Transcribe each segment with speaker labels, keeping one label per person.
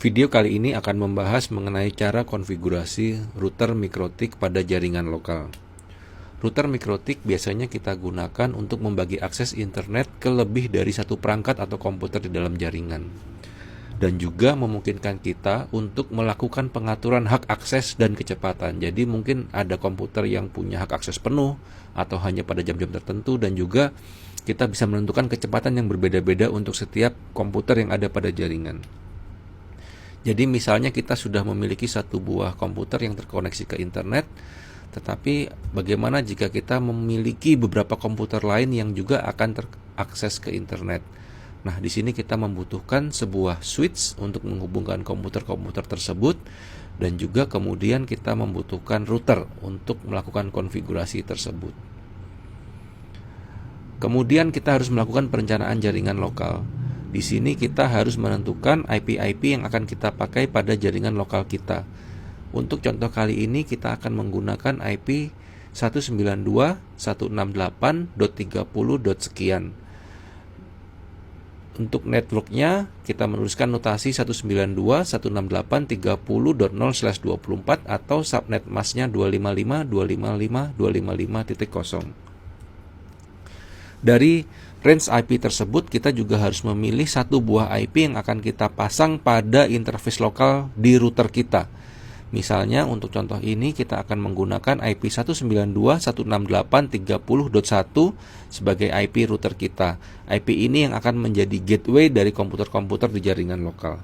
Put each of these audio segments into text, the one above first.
Speaker 1: Video kali ini akan membahas mengenai cara konfigurasi router MikroTik pada jaringan lokal. Router MikroTik biasanya kita gunakan untuk membagi akses internet ke lebih dari satu perangkat atau komputer di dalam jaringan. Dan juga memungkinkan kita untuk melakukan pengaturan hak akses dan kecepatan. Jadi mungkin ada komputer yang punya hak akses penuh atau hanya pada jam-jam tertentu, dan juga kita bisa menentukan kecepatan yang berbeda-beda untuk setiap komputer yang ada pada jaringan. Jadi misalnya kita sudah memiliki satu buah komputer yang terkoneksi ke internet, tetapi bagaimana jika kita memiliki beberapa komputer lain yang juga akan terakses ke internet? Nah, di sini kita membutuhkan sebuah switch untuk menghubungkan komputer-komputer tersebut, dan juga kemudian kita membutuhkan router untuk melakukan konfigurasi tersebut. Kemudian kita harus melakukan perencanaan jaringan lokal. Di sini kita harus menentukan IP-IP yang akan kita pakai pada jaringan lokal kita. Untuk contoh kali ini kita akan menggunakan IP 192.168.30. Untuk networknya kita menuliskan notasi 192.168.30.0/24 atau subnet masknya 255.255.255.0. Dari range IP tersebut kita juga harus memilih satu buah IP yang akan kita pasang pada interface lokal di router kita. Misalnya untuk contoh ini kita akan menggunakan IP 192.168.30.1 sebagai IP router kita. IP ini yang akan menjadi gateway dari komputer-komputer di jaringan lokal.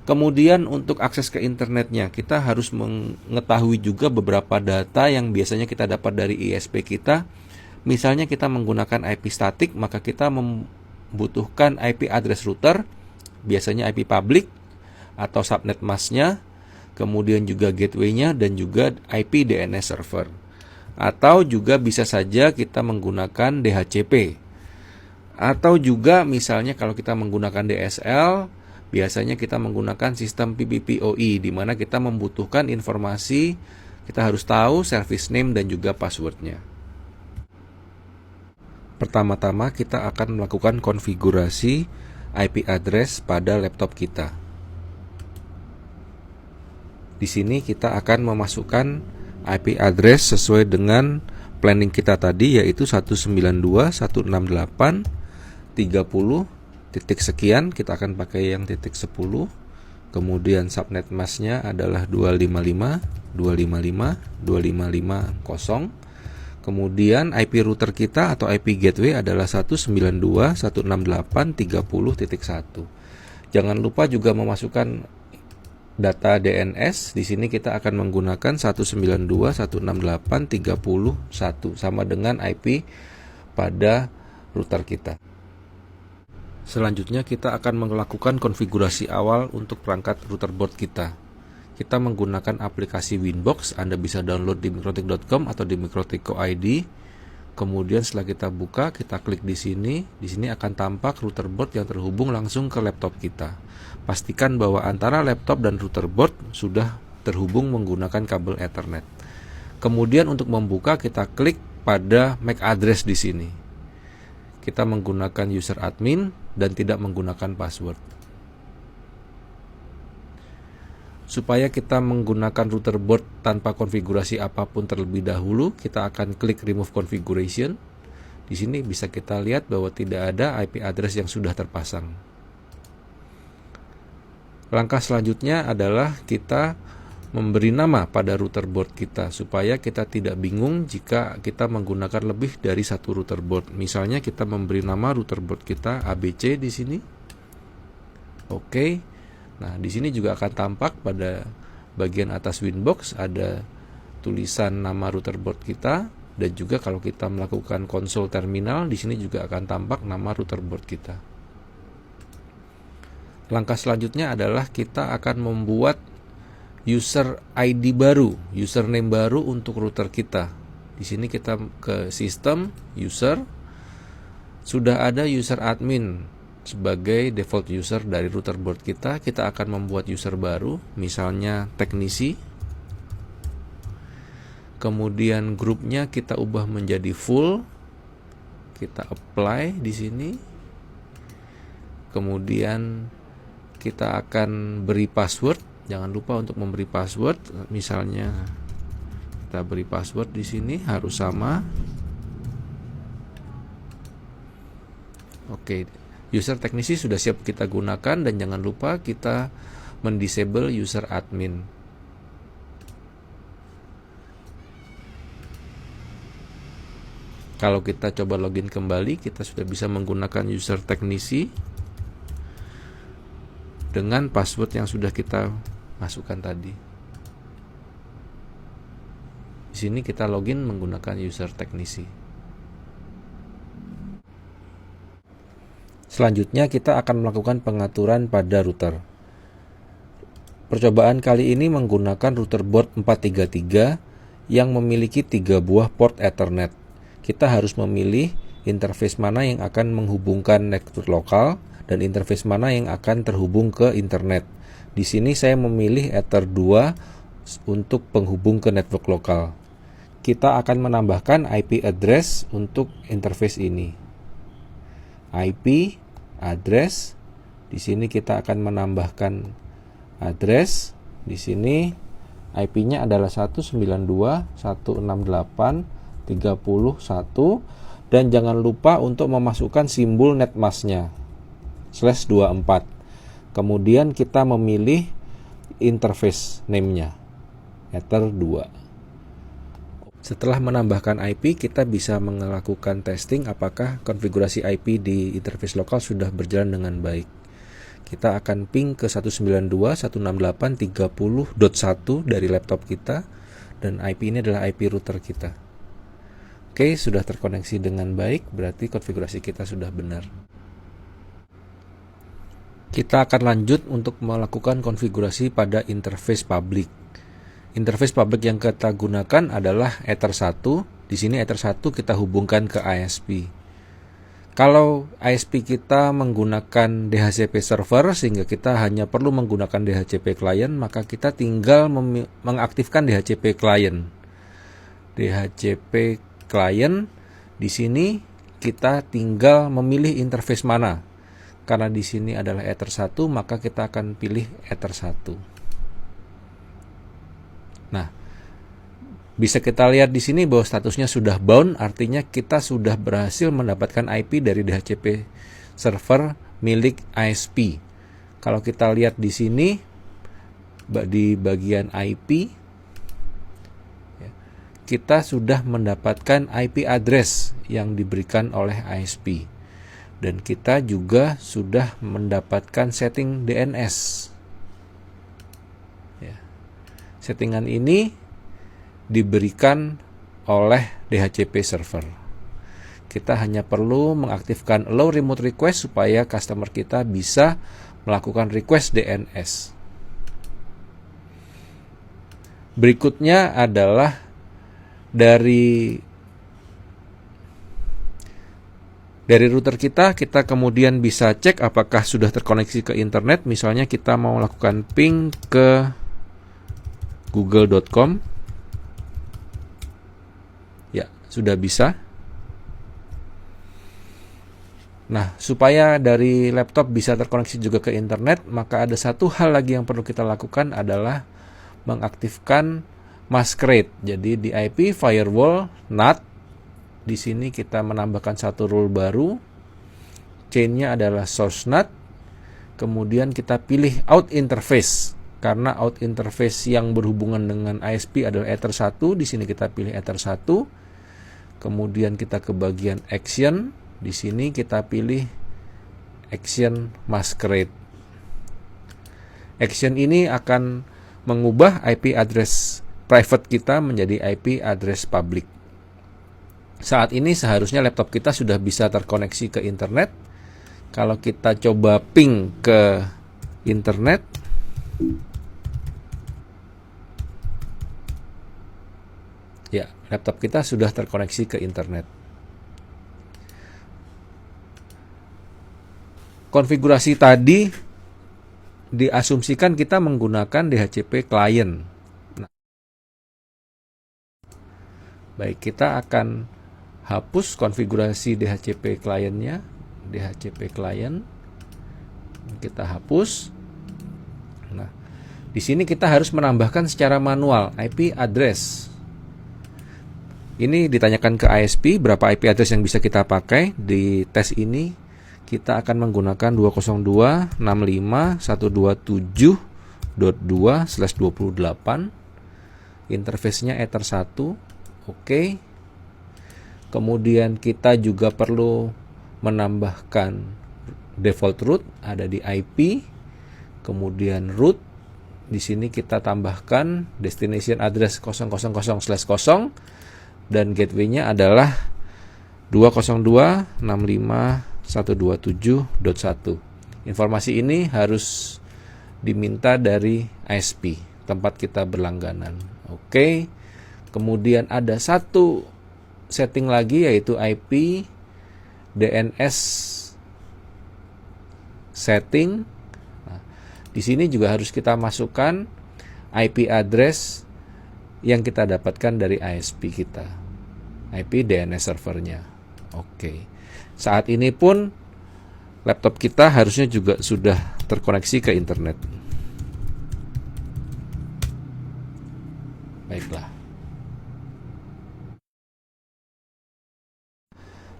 Speaker 1: Kemudian untuk akses ke internetnya kita harus mengetahui juga beberapa data yang biasanya kita dapat dari ISP kita. Misalnya kita menggunakan IP statik, maka kita membutuhkan IP address router, biasanya IP public atau subnet masknya, kemudian juga gateway-nya, dan juga IP DNS server. Atau juga bisa saja kita menggunakan DHCP. Atau juga misalnya kalau kita menggunakan DSL, biasanya kita menggunakan sistem PPPoE, di mana kita membutuhkan informasi, kita harus tahu service name dan juga passwordnya. Pertama-tama kita akan melakukan konfigurasi IP address pada laptop kita. Di sini kita akan memasukkan IP address sesuai dengan planning kita tadi, yaitu 192.168.30 titik sekian. Kita akan pakai yang titik 10. Kemudian subnet masknya adalah 255.255.255.0. Kemudian IP router kita atau IP gateway adalah 192.168.30.1. Jangan lupa juga memasukkan data DNS. Di sini kita akan menggunakan 192.168.30.1 sama dengan IP pada router kita. Selanjutnya kita akan melakukan konfigurasi awal untuk perangkat router board kita. Kita menggunakan aplikasi Winbox. Anda bisa download di mikrotik.com atau di mikrotik.id. Kemudian setelah kita buka, kita klik di sini. Di sini akan tampak router board yang terhubung langsung ke laptop kita. Pastikan bahwa antara laptop dan router board sudah terhubung menggunakan kabel Ethernet. Kemudian untuk membuka, kita klik pada MAC address di sini. Kita menggunakan user admin dan tidak menggunakan password. Supaya kita menggunakan router board tanpa konfigurasi apapun terlebih dahulu, kita akan klik remove configuration. Di sini bisa kita lihat bahwa tidak ada IP address yang sudah terpasang. Langkah selanjutnya adalah kita memberi nama pada router board kita supaya kita tidak bingung jika kita menggunakan lebih dari satu router board. Misalnya kita memberi nama router board kita ABC di sini. Oke. Nah, di sini juga akan tampak pada bagian atas Winbox ada tulisan nama router board kita, dan juga kalau kita melakukan konsol terminal, di sini juga akan tampak nama router board kita. Langkah selanjutnya adalah kita akan membuat user ID baru, username baru untuk router kita. Di sini kita ke sistem, user, sudah ada user admin sebagai default user dari router board kita. Kita akan membuat user baru, misalnya teknisi. Kemudian grupnya kita ubah menjadi full. Kita apply di sini. Kemudian kita akan beri password. Jangan lupa untuk memberi password. Misalnya kita beri password di sini harus sama. Oke, user teknisi sudah siap kita gunakan, dan jangan lupa kita mendisable user admin. Kalau kita coba login kembali, kita sudah bisa menggunakan user teknisi dengan password yang sudah kita masukkan tadi. Di sini kita login menggunakan user teknisi. Selanjutnya kita akan melakukan pengaturan pada router. Percobaan kali ini menggunakan router board 433 yang memiliki 3 buah port Ethernet. Kita harus memilih interface mana yang akan menghubungkan network lokal dan interface mana yang akan terhubung ke internet. Di sini saya memilih Ether 2 untuk penghubung ke network lokal. Kita akan menambahkan IP address untuk interface ini. IP address, di sini kita akan menambahkan address. Di sini IP-nya adalah 192.168.31, dan jangan lupa untuk memasukkan simbol netmasknya /24. Kemudian kita memilih interface name-nya Ether 2. Setelah menambahkan IP, kita bisa melakukan testing apakah konfigurasi IP di interface lokal sudah berjalan dengan baik. Kita akan ping ke 192.168.30.1 dari laptop kita, dan IP ini adalah IP router kita. Oke, sudah terkoneksi dengan baik, berarti konfigurasi kita sudah benar. Kita akan lanjut untuk melakukan konfigurasi pada interface public. Interface public yang kita gunakan adalah Ether 1. Di sini Ether 1 kita hubungkan ke ISP. Kalau ISP kita menggunakan DHCP server sehingga kita hanya perlu menggunakan DHCP client, maka kita tinggal mengaktifkan DHCP client. DHCP client, di sini kita tinggal memilih interface mana. Karena di sini adalah Ether 1, maka kita akan pilih Ether 1. Nah, bisa kita lihat di sini bahwa statusnya sudah bound, artinya kita sudah berhasil mendapatkan IP dari DHCP server milik ISP. Kalau kita lihat di sini di bagian IP, kita sudah mendapatkan IP address yang diberikan oleh ISP, dan kita juga sudah mendapatkan setting DNS. Settingan ini diberikan oleh DHCP server. Kita hanya perlu mengaktifkan allow remote request supaya customer kita bisa melakukan request DNS. Berikutnya adalah dari router kita kemudian bisa cek apakah sudah terkoneksi ke internet. Misalnya kita mau melakukan ping ke google.com. Ya, sudah bisa. Nah, supaya dari laptop bisa terkoneksi juga ke internet, maka ada satu hal lagi yang perlu kita lakukan adalah mengaktifkan masquerade. Jadi di IP firewall NAT, di sini kita menambahkan satu rule baru. Chain-nya adalah source NAT. Kemudian kita pilih out interface. Karena out interface yang berhubungan dengan ISP adalah Ether 1, di sini kita pilih Ether 1. Kemudian kita ke bagian action, di sini kita pilih action masquerade. Action ini akan mengubah IP address private kita menjadi IP address public. Saat ini seharusnya laptop kita sudah bisa terkoneksi ke internet. Kalau kita coba ping ke internet, ya, laptop kita sudah terkoneksi ke internet. Konfigurasi tadi diasumsikan kita menggunakan DHCP client. Nah, baik, kita akan hapus konfigurasi DHCP client-nya. DHCP client kita hapus. Di sini kita harus menambahkan secara manual IP address. Ini ditanyakan ke ISP berapa IP address yang bisa kita pakai. Di tes ini kita akan menggunakan 202.168.2/28. Interface-nya Ether 1. Oke. Kemudian kita juga perlu menambahkan default root ada di IP. Kemudian root di sini kita tambahkan destination address 000/0 dan gateway-nya adalah 202.168.127.1. Informasi ini harus diminta dari ISP, tempat kita berlangganan. Oke. Kemudian ada satu setting lagi yaitu IP DNS setting. Nah, di sini juga harus kita masukkan IP address yang kita dapatkan dari ISP kita, IP DNS servernya. Oke. Saat ini pun laptop kita harusnya juga sudah terkoneksi ke internet. Baiklah.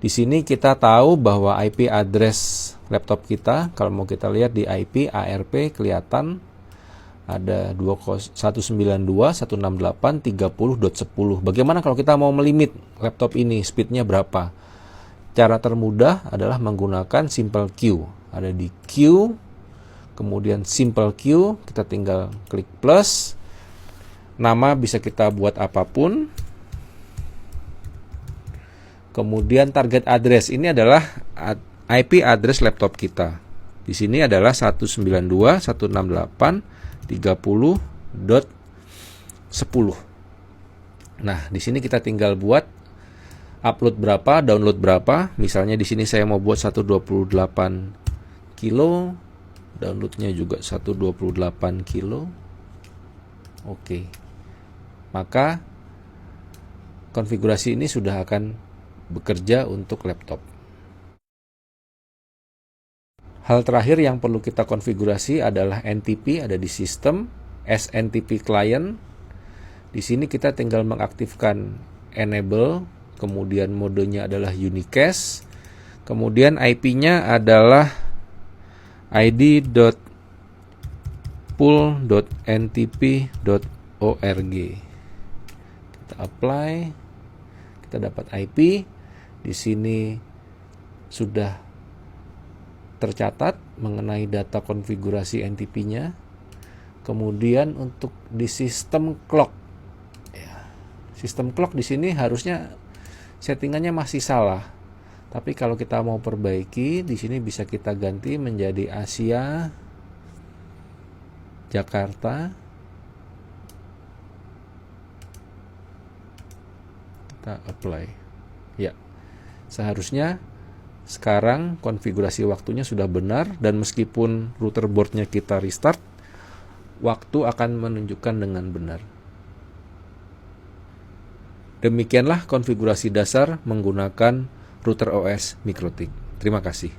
Speaker 1: Di sini kita tahu bahwa IP address laptop kita, kalau mau kita lihat di IP ARP kelihatan ada 192.168.30.10. Bagaimana kalau kita mau melimit laptop ini, speednya berapa? Cara termudah adalah menggunakan simple queue. Ada di queue, kemudian simple queue, kita tinggal klik plus. Nama bisa kita buat apapun. Kemudian target address ini adalah IP address laptop kita. Di sini adalah 192.168.30.10. Nah, di sini kita tinggal buat upload berapa, download berapa. Misalnya di sini saya mau buat 128 kilo, downloadnya juga 128 kilo. Oke. Maka konfigurasi ini sudah akan bekerja untuk laptop. Hal terakhir yang perlu kita konfigurasi adalah NTP, ada di sistem, SNTP client. Di sini kita tinggal mengaktifkan enable, kemudian modenya adalah unicast, kemudian IP-nya adalah id.pool.ntp.org. Kita apply, kita dapat IP. Di sini sudah tercatat mengenai data konfigurasi NTP-nya. Kemudian untuk di sistem clock, ya, sistem clock di sini harusnya settingannya masih salah. Tapi kalau kita mau perbaiki, di sini bisa kita ganti menjadi Asia Jakarta. Kita apply. Ya. Seharusnya sekarang konfigurasi waktunya sudah benar, dan meskipun router boardnya kita restart, waktu akan menunjukkan dengan benar. Demikianlah konfigurasi dasar menggunakan router OS MikroTik. Terima kasih.